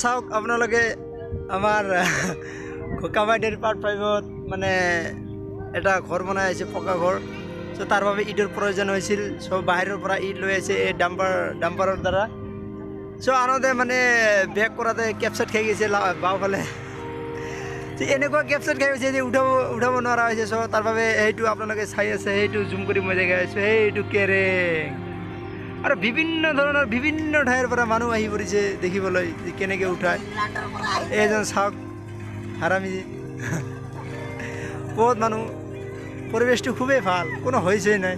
চাওক আপোনালোকে আমাৰ কামাইডেৰ পাৰ্ট 5ত মানে এটা ঘৰ বনাই আছে, পকা ঘৰ। চ' তাৰ বাবে ইটৰ প্ৰয়োজন হৈছিল। চ' বাহিৰৰ পৰা ইট লৈ আহিছে এই ডাম্পাৰৰ দ্বাৰা। চ' আনতে মানে বেক কৰাতে কেপচাইট খাই গৈছে বাওঁফালে। এনেকুৱা কেপচাইট খাই গৈছে যে উঠাব নোৱাৰা হৈছে। চ' তাৰ বাবে সেইটো আপোনালোকে চাই আছে, সেইটো জুম কৰি মই দেখাই আছোঁ। সেইটো কেৰেং আৰু বিভিন্ন ধৰণৰ বিভিন্ন ঠাইৰ পৰা মানুহ আহি পৰিছে দেখিবলৈ যে কেনেকৈ উঠায়। এইজন চাওক হাৰামি, বহুত মানুহ। পৰিৱেশটো খুবেই ভাল, কোনো হৈছেই নাই।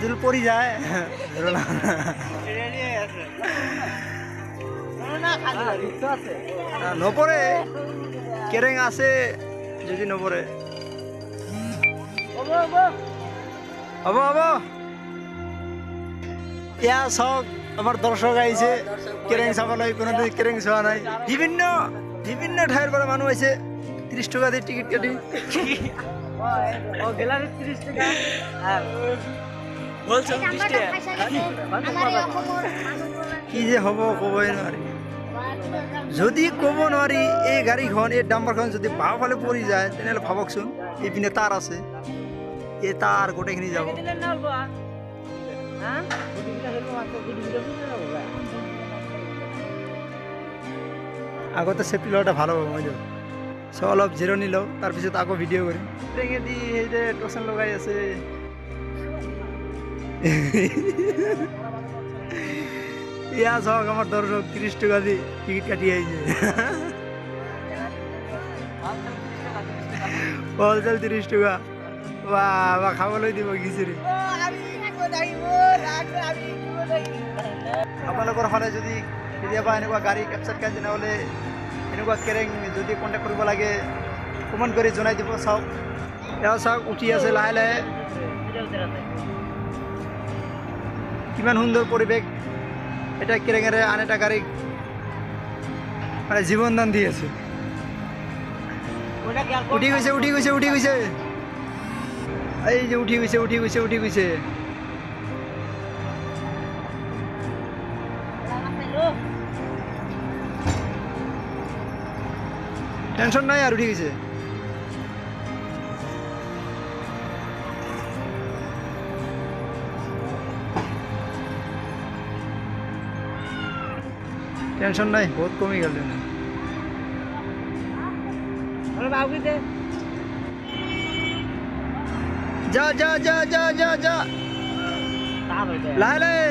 যদি পৰি যায় নপৰে, কেৰেং আছে যদি নপৰে। হ'ব এয়া চাওক আমাৰ দৰ্শক আহিছে কেৰেং চাবলৈ। কোনো কেৰেং চোৱা নাই। বিভিন্ন ঠাইৰ পৰা মানুহ আহিছে 30 টকা দি টিকেট কাটি। কি যে হ'ব ক'বই নোৱাৰি। যদি ক'ব নোৱাৰি এই গাড়ীখন, এই ডাম্পাৰখন যদি বাওঁফালে পৰি যায় তেনেহ'লে ভাবকচোন। এইপিনে তাৰ আছে, এই তাৰ গোটেইখিনি যাব। আগতে চেফটি লোৱাটা ভাল হ'ব। মই চ' অলপ জিৰণি লওঁ, তাৰপিছত আকৌ ভিডিঅ' কৰিম। ট্ৰেঙেদি সেই যে টচন লগাই আছে। ইয়া চাওক আমাৰ দৰ্শক 30 টকা দি টিকেট কাটি আহিছে। হলচেল 30 টকা। বা খাবলৈ দিব খিচিৰি। আপোনালোকৰ ফালে যদি কেতিয়াবা এনেকুৱা গাড়ী কেপচাইট খায় তেনেহ'লে এনেকুৱা কেৰেং যদি কণ্টেক্ট কৰিব লাগে কমেণ্ট কৰি জনাই দিব। চাওক এয়া চাওক উঠি আছে লাহে লাহে। কিমান সুন্দৰ পৰিৱেশ। এটা কেৰেঙেৰে আন এটা গাড়ীক মানে জীৱন দান দি আছে। উঠি গৈছে। এই যে উঠি গৈছে। টেনশন নাই আর উঠে গেছে। টেনশন নাই, বহুত কমে গেল। যা লাহে লাহে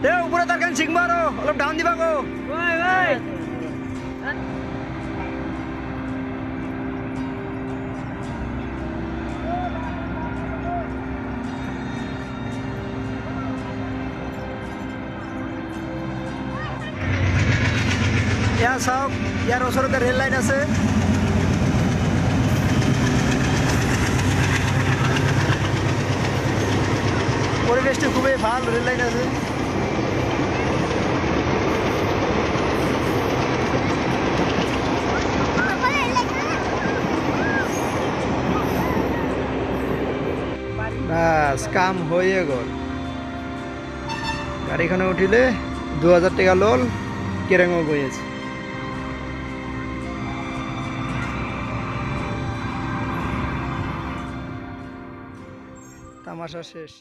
দে উপরে তার কান শিখবো আরো অলপ ডাউন দিবা গো। ইয়া চাওক ইয়াৰ ওচৰতে ৰেল লাইন আছে। পরিবেশটা খুবই ভাল, রেল লাইন আছে। বাস কাম হয়ে গেল। গাড়ীখনে উঠিলে 2000 টাকা লল, কেরেঙও গৈ আছে। তামাশা শেষ।